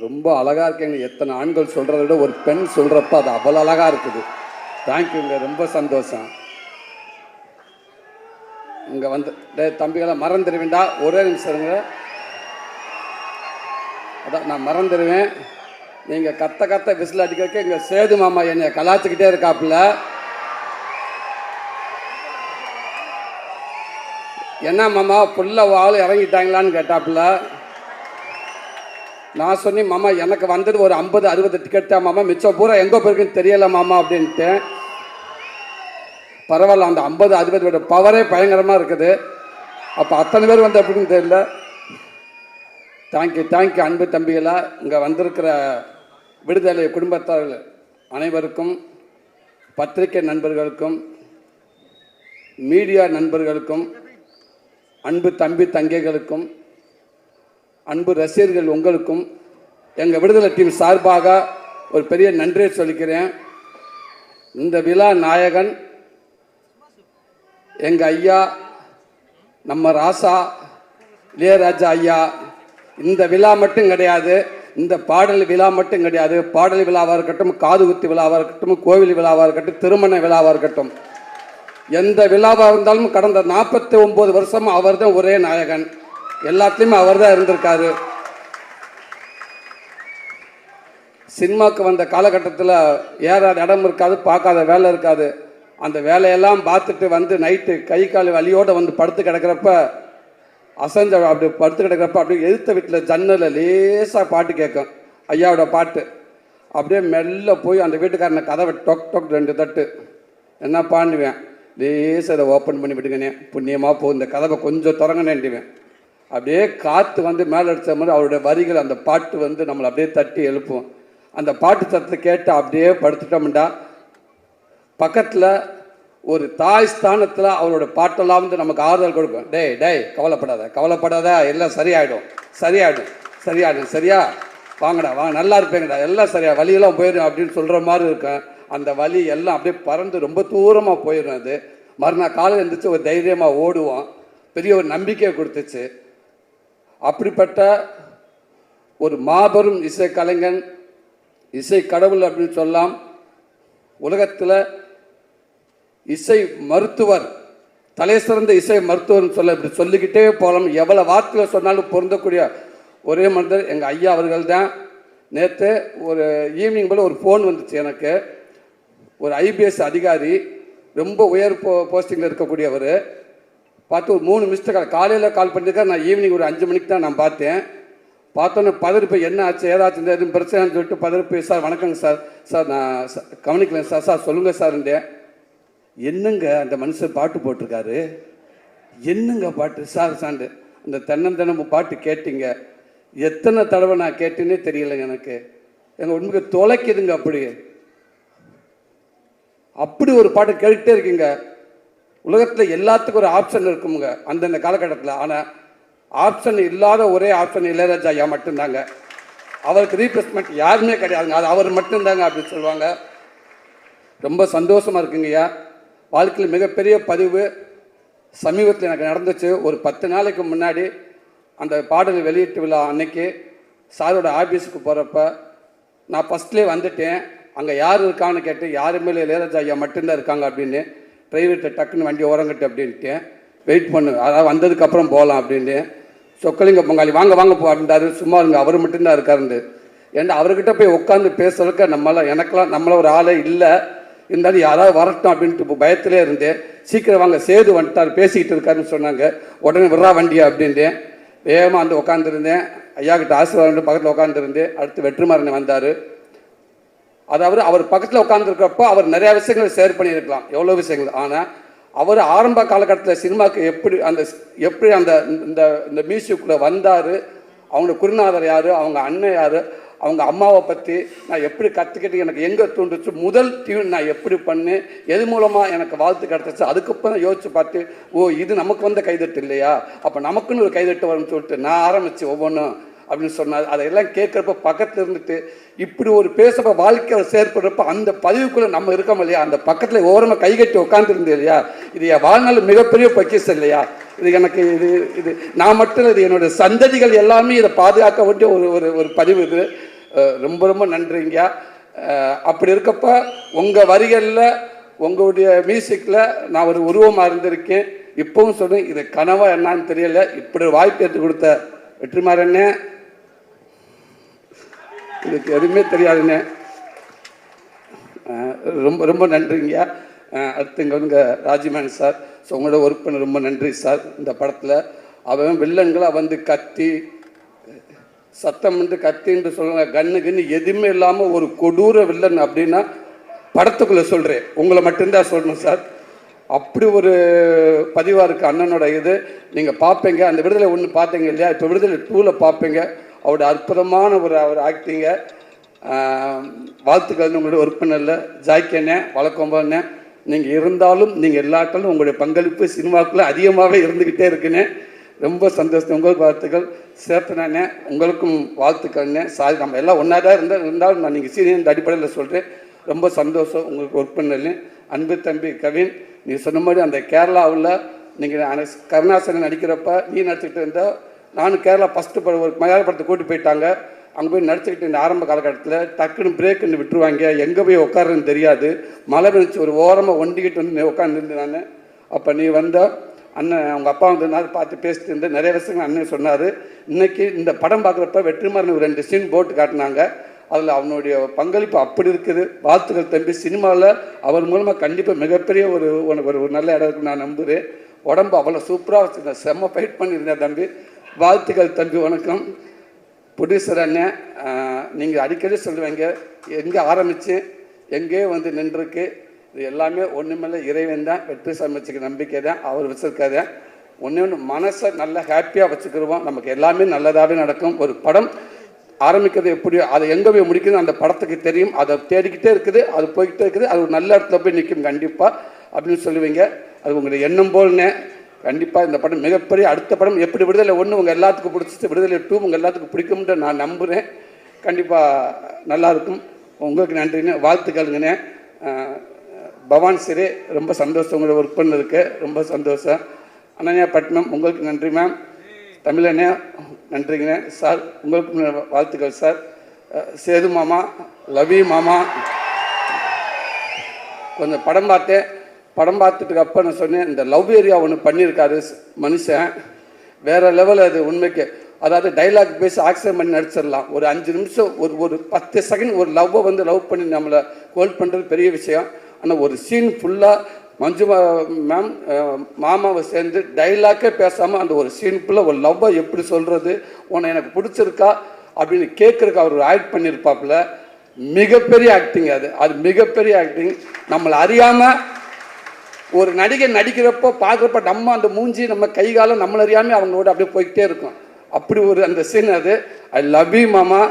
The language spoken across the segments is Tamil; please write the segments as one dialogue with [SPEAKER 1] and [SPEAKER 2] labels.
[SPEAKER 1] ரொம்ப அழகாக இருக்கீங்க. எத்தனை ஆண்கள் சொல்கிறத விட ஒரு பெண் சொல்கிறப்ப அது அவ்வளோ அழகாக இருக்குது. தேங்க்யூங்க, ரொம்ப சந்தோஷம். இங்கே வந்து தம்பிகளை மறந்துடுவேண்டா, ஒரே நிமிஷம் இருங்க. அதான் நான் மறந்துடுவேன். நீங்கள் கத்த கத்த விசில் அடிக்கிறதுக்கு இங்கே சேது மாமா என்னை கலாச்சிக்கிட்டே இருக்காப்புல. என்ன மாமா புள்ள ஆள் இறங்கிட்டாங்களான்னு கேட்டாப்புல. நான் சொன்னேன், மாமா எனக்கு வந்தது ஒரு 50-60 டிக்கெட் தான் மாமா, மிச்சம் பூரா எங்கே போயிருக்குன்னு தெரியல மாமா அப்படின்ட்டு. பரவாயில்ல, அந்த 50-60 பவரே பயங்கரமாக இருக்குது. அப்போ அத்தனை பேர் வந்து அப்படின்னு தெரியல. தேங்க்யூ அன்பு தம்பிகளா. இங்கே வந்திருக்கிற விடுதலை குடும்பத்தார்கள் அனைவருக்கும், பத்திரிகை நண்பர்களுக்கும், மீடியா நண்பர்களுக்கும், அன்பு தம்பி தங்கைகளுக்கும், அன்பு ரசிகர்கள் உங்களுக்கும் எங்கள் விடுதலை டீம் சார்பாக ஒரு பெரிய நன்றியை சொல்லிக்கிறேன். இந்த விழா நாயகன் எங்கள் ஐயா, நம்ம ராசா இளையராஜா ஐயா. இந்த விழா மட்டும் கிடையாது, இந்த பாடல் விழா மட்டும் கிடையாது. பாடல் விழாவாக இருக்கட்டும், காது குத்து விழாவாக இருக்கட்டும், கோவில் விழாவாக இருக்கட்டும், திருமண விழாவாக இருக்கட்டும், எந்த விழாவாக இருந்தாலும் கடந்த 49 வருஷம் அவர் தான் ஒரே நாயகன். எல்லாத்துலேயுமே அவர் தான் இருந்திருக்காரு. சினிமாவுக்கு வந்த காலகட்டத்தில் ஏறாத இடம் இருக்காது, பார்க்காத வேலை இருக்காது. அந்த வேலையெல்லாம் பார்த்துட்டு வந்து நைட்டு கை கால் வலியோடு வந்து படுத்து கிடக்கிறப்ப, அசஞ்ச அப்படி படுத்து கிடக்கிறப்ப அப்படியே எதிர்த்த வீட்டில் ஜன்னலில் லேசாக பாட்டு கேட்கும், ஐயாவோட பாட்டு. அப்படியே மெல்ல போய் அந்த வீட்டுக்காரனை கதவை டொக் டொக் 2 தட்டு என்ன பண்ணுவேன், லேசாக அதை ஓப்பன் பண்ணி விட்டுங்கண்ணே, புண்ணியமாக போகும், இந்த கதவை கொஞ்சம் திறங்கண்ணேன்டுவேன். அப்படியே காற்று வந்து மேலே அடித்த மாதிரி அவருடைய வரிகள், அந்த பாட்டு வந்து நம்மளை அப்படியே தட்டி எழுப்பும். அந்த பாட்டு சத்தத்தை கேட்டு அப்படியே படுத்துட்டோம்டா, பக்கத்தில் ஒரு தாய் ஸ்தானத்தில் அவரோட பாட்டெல்லாம் வந்து நமக்கு ஆறுதல் கொடுக்கும். டேய் கவலைப்படாத, எல்லாம் சரியாயிடும் சரியா, வாங்கடா வாங்க, நல்லா இருப்பேங்கடா, எல்லாம் சரியா, வலியெல்லாம் போயிடும் அப்படின்னு சொல்கிற மாதிரி இருக்கும். அந்த வலி எல்லாம் அப்படியே பறந்து ரொம்ப தூரமாக போயிடும். அது மறுநாள் காலையில் இருந்துச்சு ஒரு தைரியமாக ஓடுவோம். பெரிய ஒரு நம்பிக்கையை கொடுத்துச்சு. அப்படிப்பட்ட ஒரு மாபெரும் இசை கலைஞன், இசை கடவுள் அப்படின்னு சொல்லலாம். உலகத்தில் இசை மருத்துவர், தலை சிறந்த இசை மருத்துவர்னு சொல்ல இப்படி சொல்லிக்கிட்டே போகலாம். எவ்வளோ வார்த்தையில் சொன்னாலும் பொருந்தக்கூடிய ஒரே மனிதர் எங்கள் ஐயா அவர்கள் தான். நேற்று ஒரு ஈவினிங் போல் ஒரு ஃபோன் வந்துச்சு எனக்கு. ஒரு IPS அதிகாரி, ரொம்ப உயர் போஸ்டிங்கில் இருக்கக்கூடியவர். பார்த்து ஒரு 3 மிஸ்டு காலையில் கால் பண்ணியிருக்காரு. நான் ஈவினிங் ஒரு 5 மணிக்கு தான் நான் பார்த்தேன். பார்த்தோன்னே பதறிப்பு, என்ன ஆச்சு ஏதாச்சும் எதுவும் பிரச்சனைன்னு சொல்லிட்டு பதறிப்பு, சார் வணக்கங்க சார் நான் கவனிக்கலேன் சார் சொல்லுங்கள் சார்ன்றேன். என்னங்க அந்த மனுஷன் பாட்டு போட்டிருக்காரு, என்னங்க பாட்டு சாண்டு, அந்த தென்னந்தனமும் பாட்டு கேட்டீங்க, எத்தனை தடவை நான் கேட்டேன்னே தெரியலைங்க எனக்கு. எங்கள் உண்மைக்கு தொலைக்குதுங்க. அப்படி ஒரு பாட்டு கேட்டுகிட்டே இருக்கீங்க. உலகத்தில் எல்லாத்துக்கும் ஒரு ஆப்ஷன் இருக்குங்க அந்தந்த காலகட்டத்தில். ஆனால் ஆப்ஷன் இல்லாத ஒரே ஆப்ஷன் இளையராஜா ஐயா மட்டும்தாங்க. அவருக்கு ரீப்ளேஸ்மெண்ட் யாருமே கிடையாதுங்க, அது அவர் மட்டும்தாங்க அப்படின்னு சொல்லுவாங்க. ரொம்ப சந்தோஷமாக இருக்குங்கய்யா. வாழ்க்கையில் மிகப்பெரிய பதிவு சமீபத்தில் எனக்கு நடந்துச்சு. ஒரு 10 நாளைக்கு முன்னாடி அந்த பாடல் வெளியீட்டு விழா அன்னைக்கு சாரோட ஆஃபீஸுக்கு போகிறப்ப நான் ஃபஸ்ட்லேயே வந்துட்டேன். அங்கே யார் இருக்கான்னு கேட்டு, யாருமே இளையராஜா ஐயா மட்டும்தான் இருக்காங்க அப்படின்னு. டிரைவர்கிட்ட டக்குன்னு வண்டி ஓரங்கட்டு அப்படின்ட்டு வெயிட் பண்ணு, அதாவது வந்ததுக்கப்புறம் போகலாம் அப்படின்னு. சொக்கலிங்க பொங்காளி வாங்க போ அப்படின்றாரு. சும்மா இருங்க, அவர் மட்டும்தான் இருக்காருண்டு. ஏன்னா அவர்கிட்ட போய் உட்காந்து பேசுறதுக்கு நம்மள ஒரு ஆளே இல்லை. இருந்தாலும் யாராவது வரட்டும் அப்படின்ட்டு இப்போ பயத்திலே இருந்தேன். சீக்கிரம் வாங்க, சேது வந்துட்டார், பேசிக்கிட்டு இருக்காருன்னு சொன்னாங்க. உடனே விட்றா வண்டியா அப்படின்ட்டு வேகமாக வந்து உட்காந்துருந்தேன். ஐயா கிட்ட ஆசீர்வாதம் பக்கத்தில் உட்காந்துருந்தேன். அடுத்து வெற்றிமாறன் வந்தார். அதாவது அவர் பக்கத்தில் உட்காந்துருக்கிறப்போ அவர் நிறையா விஷயங்களை ஷேர் பண்ணியிருக்கலாம், எவ்வளோ விஷயங்கள். ஆனால் அவர் ஆரம்ப காலகட்டத்தில் சினிமாவுக்கு எப்படி அந்த இந்த மியூசிக்குள்ளே வந்தார், அவங்க குருநாதர் யார், அவங்க அண்ணன் யார், அவங்க அம்மாவை பற்றி நான் எப்படி கற்றுக்கிட்டு எனக்கு எங்கே தூண்டுச்சு, முதல் டியூன் நான் எப்படி பண்ணேன், எது மூலமாக எனக்கு வாழ்த்து கிடச்சிச்சு, அதுக்கப்புறம் யோசித்து பார்த்து, ஓ இது நமக்கு வந்த கைதட்டு இல்லையா, அப்போ நமக்குன்னு ஒரு கைதட்டு வரும்னு சொல்லிட்டு நான் ஆரம்பித்து ஒவ்வொன்றும் அப்படின்னு சொன்னார். அதையெல்லாம் கேட்குறப்ப பக்கத்தில் இருந்துட்டு இப்படி ஒரு பேசப்ப வாழ்க்கை செயற்படுறப்ப அந்த பதிவுக்குள்ளே நம்ம இருக்கோம் இல்லையா, அந்த பக்கத்தில் ஓரமாக கைகட்டி உட்காந்துருந்தேன் இல்லையா, இது என் வாழ்நாள் மிகப்பெரிய பொக்கிஷம் இல்லையா. இது எனக்கு இது இது நான் மட்டும் இது என்னோட சந்ததிகள் எல்லாமே இதை பாதுகாக்க வேண்டிய ஒரு ஒரு ஒரு பதிவு. இது ரொம்ப ரொம்ப நன்றிங்க. அப்படி இருக்கப்ப உங்கள் வரிகளில் உங்களுடைய மியூசிக்கில் நான் ஒரு உருவமாக இருந்திருக்கேன். இப்பவும் சொல்றேன், இது கனவா என்னன்னு தெரியல. இப்படி வாய்ப்பு எடுத்து கொடுத்த வெற்றிமாறண்ணே, இதுக்கு எதுவுமே தெரியாதுண்ணே. ரொம்ப ரொம்ப நன்றிங்க. அடுத்து இங்கே வந்து ராஜ்மேன் சார், ஸோ உங்களோட ஒர்க் பண்ண ரொம்ப நன்றி சார். இந்த படத்தில் அவன் வில்லன்களாக வந்து கத்தி சத்தம் வந்து கத்தின்னு சொல்லுவாங்க, கண்ணு எதுவுமே இல்லாமல் ஒரு கொடூர வில்லன் அப்படின்னா படத்துக்குள்ளே சொல்கிறேன், உங்களை மட்டும்தான் சொல்லணும் சார். அப்படி ஒரு பதிவாக இருக்குது அண்ணனோட இது. நீங்கள் பார்ப்பீங்க, அந்த விடுதலை ஒன்று பார்த்தீங்க இல்லையா, இப்போ விடுதலை 2ல் பார்ப்பீங்க. அவரோட அற்புதமான ஒரு ஆக்டிங்க. வாழ்த்துக்கள் உங்களோட ஒர்க் பண்ணல ஜாய்க்கண்ணே, வழக்கம்போண்ணே. நீங்கள் இருந்தாலும் நீங்கள் எல்லாட்டாலும் உங்களுடைய பங்களிப்பு சினிமாவுக்குள்ளே அதிகமாகவே இருந்துக்கிட்டே இருக்குண்ணே. ரொம்ப சந்தோஷம். உங்களுக்கு வாழ்த்துக்கள். சேர்த்தனே உங்களுக்கும் வாழ்த்துக்கள்ண்ணே. சாரி, நம்ம எல்லாம் ஒன்றா தான் இருந்தாலும் நான் நீங்கள் சீனியர் அடிப்படையில் சொல்கிறேன். ரொம்ப சந்தோஷம் உங்களுக்கு ஒர்க் பண்ணல. அன்பு தம்பி கவின், நீ சொன்ன மாதிரி அந்த கேரளாவில் நீங்கள் கருணாசனன் நடிக்கிறப்ப நீ நடிச்சுக்கிட்டு இருந்தால், நானும் கேரளா ஃபஸ்ட்டு ஒரு மலையாள படத்தை கூட்டி போயிட்டாங்க. அங்கே போய் நடிச்சுக்கிட்டு இந்த ஆரம்ப காலகட்டத்தில் டக்குன்னு பிரேக்குன்னு விட்டுருவாங்க, எங்கே போய் உட்காருன்னு தெரியாது. மழை பெஞ்சிச்சு, ஒரு ஓரமாக ஒண்டிக்கிட்டு வந்து உட்காந்துருந்து நான். அப்போ நீ வந்தால் அண்ணன் அவங்க அப்பா வந்து பார்த்து பேசிட்டு இருந்து நிறைய விஷயங்கள் அண்ணன் சொன்னார். இன்றைக்கி இந்த படம் பார்க்குறப்ப வெற்றிமாறன் 2 சீன் போட்டு காட்டினாங்க. அதில் அவனுடைய பங்களிப்பு அப்படி இருக்குது. வாழ்த்துக்கள் தம்பி. சினிமாவில் அவர் மூலமாக கண்டிப்பாக மிகப்பெரிய ஒரு ஒரு நல்ல இடம் இருக்குன்னு நான் நம்புகிறேன். உடம்பு அவ்வளோ சூப்பராக வச்சுருந்தேன், செம்ம ஃபைட் பண்ணியிருந்தேன் தம்பி. வாழ்த்துக்கள் தம்பி. வணக்கம். ப்ரொடியூசர் அண்ணன், நீங்கள் அடிக்கடி சொல்லுவீங்க, எங்கே ஆரம்பித்து எங்கேயோ வந்து நின்றுருக்கு. இது எல்லாமே ஒன்றுமில்லை, இறைவன் தான். வெற்றி சமைச்சுக்க நம்பிக்கை தான், அவர் வச்சுருக்காரு. ஒன்று மனசை நல்லா ஹாப்பியாக வச்சுக்கிடுவோம், நமக்கு எல்லாமே நல்லதாகவே நடக்கும். ஒரு படம் ஆரம்பிக்கிறது எப்படியோ அதை எங்கே போய் முடிக்குது அந்த படத்துக்கு தெரியும். அதை தேடிக்கிட்டே இருக்குது, அது போய்கிட்டே இருக்குது, அது ஒரு நல்ல இடத்துல போய் நிற்கும் கண்டிப்பாக அப்படின்னு சொல்லுவீங்க. அது உங்களுடைய எண்ணம் போல்னே. கண்டிப்பாக இந்த படம் மிகப்பெரிய அடுத்த படம் எப்படி விடுதலை 1 உங்கள் எல்லாத்துக்கும் பிடிச்சிச்சு, விடுதலை 2 உங்கள் எல்லாத்துக்கும் பிடிக்கும்னு நான் நம்புகிறேன். கண்டிப்பாக நல்லாயிருக்கும். உங்களுக்கு நன்றிங்க, வாழ்த்துக்கள்ங்கண்ணே. பவான் சிறே, ரொம்ப சந்தோஷம் உங்களோட ஒர்க் பண்ணதுக்கு, ரொம்ப சந்தோஷம். அனன்யா பட்னம், உங்களுக்கு நன்றி மேம். தமிழண்ணே நன்றிங்கண்ணே. சார் உங்களுக்கு வாழ்த்துக்கள் சார். சேது மாமா, லவி மாமா, கொஞ்சம் படம் பார்த்தேன். படம் பார்த்துட்டுக்கு அப்போ நான் சொன்னேன், இந்த லவ் ஏரியா ஒன்று பண்ணியிருக்காரு மனுஷன், வேறு லெவல். அது உண்மைக்கு, அதாவது டைலாக் பேசி ஆக்சிடென்ட் பண்ணி நடிச்சிடலாம். ஒரு 5 நிமிஷம் ஒரு 10 செகண்ட் ஒரு லவ்வை வந்து லவ் பண்ணி நம்மளை ஹோல்ட் பண்ணுறது பெரிய விஷயம். ஆனால் ஒரு சீன் ஃபுல்லாக மஞ்சு மேம் மாமாவை சேர்ந்து டைலாக்கே பேசாமல் அந்த ஒரு சீன் ஃபுல்லாக ஒரு லவ்வை எப்படி சொல்கிறது, உன்னை எனக்கு பிடிச்சிருக்கா அப்படின்னு கேட்குறக்கு அவர் ஆக்ட் பண்ணியிருப்பாப்புல. மிகப்பெரிய ஆக்டிங் அது மிகப்பெரிய ஆக்டிங். நம்மளை அறியாமல் ஒரு நடிகை நடிக்கிறப்போ பார்க்குறப்ப நம்ம அந்த மூஞ்சி நம்ம கை காலம் நம்மளை அறியாமல் அவங்களோட அப்படியே போய்கிட்டே இருக்கும். அப்படி ஒரு அந்த சீன் அது. ஐ லவ் யூ மாமா.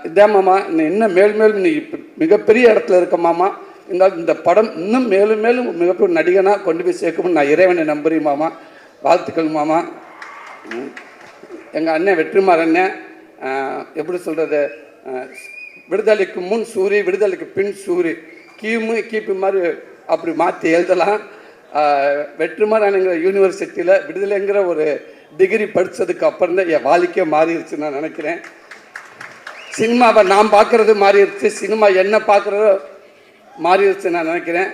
[SPEAKER 1] இதான் மாமா, நீ இன்னும் மேலும் நீ மிகப்பெரிய இடத்துல இருக்க மாமா. இந்த படம் இன்னும் மேலும் மேலும் மிகப்பெரிய நடிகனாக கொண்டு போய் சேர்க்கணும்னு நான் இறைவனை நம்புறேன் மாமா. வாழ்த்துக்கள் மாமா. எங்கள் அண்ணன் வெற்றிமாறண்ணே, எப்படி சொல்கிறது, விடுதலைக்கு முன் சூரி, விடுதலைக்கு பின் சூரி, கீப்பு மாதிரி அப்படி மாற்றி எழுதலாம். வெற்றிமாறன்ங்கிற யூனிவர்சிட்டியில் விடுதலைங்கிற ஒரு டிகிரி படித்ததுக்கு அப்புறம் தான் என் வாழ்க்கையே மாறிடுச்சு நான் நினைக்கிறேன். சினிமாவை நான் பார்க்குறது மாறிடுச்சு, சினிமா என்ன பார்க்குறதோ மாறிடுச்சு நான் நினைக்கிறேன்.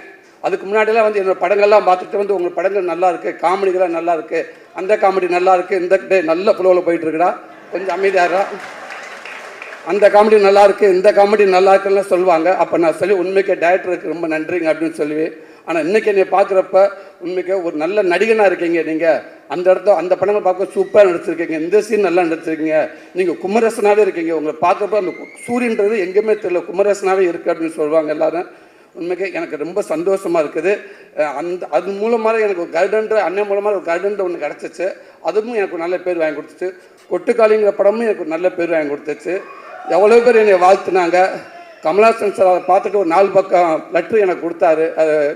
[SPEAKER 1] அதுக்கு முன்னாடியெல்லாம் வந்து என்னோடய படங்கள்லாம் பார்த்துட்டு வந்து உங்கள் படங்கள் நல்லா இருக்குது, காமெடிகளாக நல்லா இருக்குது, அந்த காமெடி நல்லா இருக்குது, இந்த டே நல்ல ஃப்ளோவில் போயிட்டுருக்குடா, கொஞ்சம் அமைதியாகிறா, அந்த காமெடி நல்லா இருக்குது, இந்த காமெடி நல்லா இருக்குன்னு சொல்லுவாங்க. அப்போ நான் சொல்லி உண்மைக்கே டைரக்டருக்கு ரொம்ப நன்றிங்க அப்படின்னு சொல்லுவேன். ஆனால் இன்றைக்கி என்னை பார்க்குறப்ப உண்மைக்கே ஒரு நல்ல நடிகனாக இருக்கீங்க நீங்கள். அந்த இடத்துல அந்த படங்கள் பார்க்க சூப்பராக நடிச்சிருக்கீங்க, இந்த சீன் நல்லா நடிச்சிருக்கீங்க, நீங்கள் குமரேசனாகவே இருக்கீங்க. உங்களை பார்க்குறப்ப அந்த சூரியன்றது எங்கேயுமே தெரியல, குமரேசனாகவே இருக்குது அப்படின்னு சொல்லுவாங்க எல்லாரும். உண்மைக்கே எனக்கு ரொம்ப சந்தோஷமாக இருக்குது. அது மூலமாக எனக்கு ஒரு கைடன்ற அண்ணன் மூலமாக ஒரு கைடன்ற ஒன்று கிடச்சிச்சு. அதுவும் எனக்கு நல்ல பேர் வாங்கி கொடுத்துச்சு. கொட்டுக்காளிங்கிற படமும் எனக்கு நல்ல பேர் வாங்கி கொடுத்துச்சு. எவ்வளோ பேர் என்னை வாழ்த்துனாங்க. கமலாசன் சார் அதை பார்த்துட்டு ஒரு 4 பக்கம் லெட்ரு எனக்கு கொடுத்தாரு,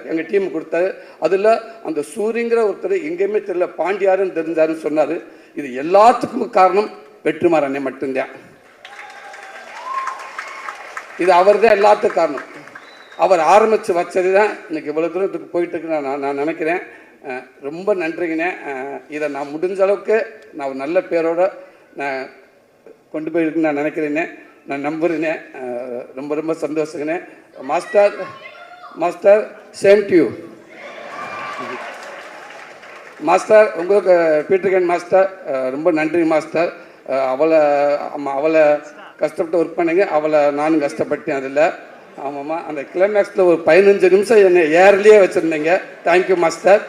[SPEAKER 1] எங்கள் டீம் கொடுத்தாரு. அதில் அந்த சூரியங்கிற ஒருத்தர் எங்கேயுமே தெரியல, பாண்டியாருன்னு தெரிஞ்சாருன்னு சொன்னார். இது எல்லாத்துக்கும் காரணம் வெற்றிமாறன் அண்ணன் மட்டும்தான். இது அவர் தான் எல்லாத்துக்கும் காரணம். அவர் ஆரம்பித்து வச்சது தான் இன்னைக்கு இவ்வளோ தூரத்துக்கு போயிட்டு இருக்கு நான் நினைக்கிறேன். ரொம்ப நன்றிங்கண்ணே. இதை நான் முடிஞ்ச அளவுக்கு நான் ஒரு நல்ல பேரோட நான் கொண்டு போயிருக்குன்னு நான் நினைக்கிறேன்னே, நான் நம்புறேனே. ரொம்ப ரொம்ப சந்தோஷங்கண்ணே. Master master same to you master. உங்களுக்கு பீட்டர்கன் மாஸ்டர் ரொம்ப நன்றி மாஸ்டர். அவளை கஷ்டப்பட்டு ஒர்க் பண்ணிங்க, அவளை நானும் கஷ்டப்பட்டேன் அதில். ஆமாம்மா, அந்த கிளைமேக்ஸில் ஒரு 15 நிமிஷம் என்னை ஏர்லேயே வச்சுருந்தீங்க. Thank you master.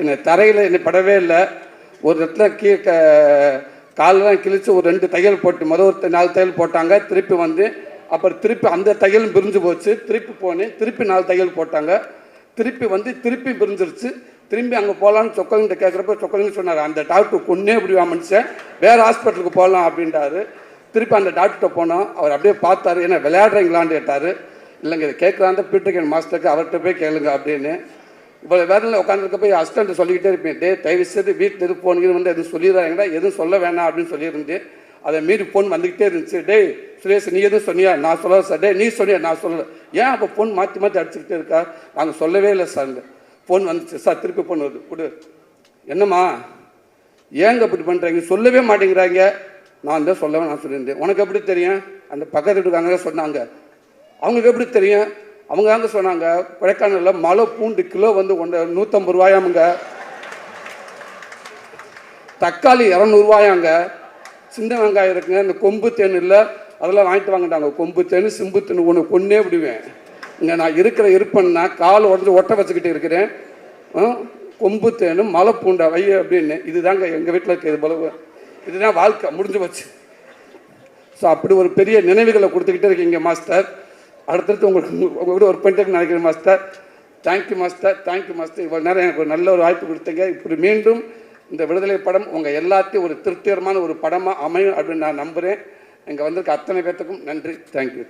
[SPEAKER 1] என்னை தரையில் என்னை படவே இல்லை. ஒரு இடத்துல காலெலாம் கிழித்து ஒரு 2 தையல் போட்டு ஒரு 4 தையல் போட்டாங்க. திருப்பி வந்து அப்புறம் திருப்பி அந்த தையலும் பிரிஞ்சு போச்சு. திருப்பி போனேன், திருப்பி 4 தையல் போட்டாங்க. திருப்பி வந்து திருப்பி பிரிஞ்சிருச்சு. திரும்பி அங்கே போகலான்னு சொக்கலிங்கிட்ட கேட்குறப்ப சொக்கலிங்க சொன்னார், அந்த டாக்டர் கொன்னே இப்படி மனுஷன், வேறு ஹாஸ்பிட்டலுக்கு போகலாம் அப்படின்றாரு. திருப்பி அந்த டாக்டர்கிட்ட போனோம். அவர் அப்படியே பார்த்தாரு, என்ன விளையாடுறீங்களான்னு கேட்டார். இல்லைங்க இதை கேட்குறாந்த பீட்டர்கன் மாஸ்டருக்கு அவர்கிட்ட போய் கேளுங்க அப்படின்னு. இவ்வளோ வேலையில் உட்காந்துருக்க போய் அசிஸ்டண்ட்டை சொல்லிக்கிட்டே இருப்பேன், தயவு செய்து வீட்டில் எது ஃபோனுக்கு வந்து எதுவும் சொல்லிடுறாங்கடா, எதுவும் சொல்ல வேணாம் அப்படின்னு சொல்லியிருந்தேன். அதை மீறி ஃபோன் வந்துக்கிட்டே இருந்துச்சு. சுரேஷ் நீ எதுவும் சொன்னியா? நான் சொல்லலை சார். நீ சொன்னியா? நான் சொல்லலை. ஏன் அப்போ ஃபோன் மாற்றி மாற்றி அடிச்சுக்கிட்டே இருக்கா? நாங்கள் சொல்லவே இல்லை சார். ஃபோன் வந்துச்சு சார், திருப்பி ஃபோன் வருது, கொடு. என்னம்மா ஏங்க இப்படி பண்ணுறாங்க? சொல்லவே மாட்டேங்கிறாங்க. நான் தான் சொல்லவே நான் சொல்லியிருந்தேன். உனக்கு எப்படி தெரியும்? அந்த பக்கத்து வீட்டுக்காரங்க தான் சொன்னாங்க. அவங்களுக்கு எப்படி தெரியும்? அவங்க தாங்க சொன்னாங்க, கொடைக்கானலில் மலை பூண்டு கிலோ வந்து 150 ரூபாயாமுங்க, தக்காளி 200 ரூபாயாங்க, சின்ன வெங்காயம் இருக்குங்க, இந்த கொம்பு தேன் இல்லை அதெல்லாம் வாங்கிட்டு வாங்கிட்டாங்க. கொம்பு தேன் சிம்பு தேன் ஒன்று கொன்னே விடுவேன். இங்கே நான் இருக்கிற இருப்பேன்னா கால் உடஞ்சி ஒட்ட வச்சுக்கிட்டு இருக்கிறேன். கொம்பு தேனும் மலை பூண்டை வை அப்படின்னு. இதுதாங்க எங்கள் வீட்டில் இருக்கிறது போல. இதுதான் வாழ்க்கை, முடிஞ்சு போச்சு. ஸோ அப்படி ஒரு பெரிய நினைவுகளை கொடுத்துக்கிட்டே இருக்கீங்க மாஸ்டர். அடுத்தடுத்து உங்கள் கூட ஒர்க் பண்ணிட்டு நினைக்கிறேன் master. Thank you master, thank you master. இவ்வளோ நேரம் எனக்கு ஒரு நல்ல ஒரு வாய்ப்பு கொடுத்தீங்க. இப்படி மீண்டும் இந்த விடுதலை படம் உங்கள் எல்லாத்தையும் ஒரு திருப்திகரமான ஒரு படமாக அமையும் அப்படின்னு நான் நம்புகிறேன். இங்கே வந்திருக்க அத்தனை பேர்த்துக்கும் நன்றி. தேங்க்யூ.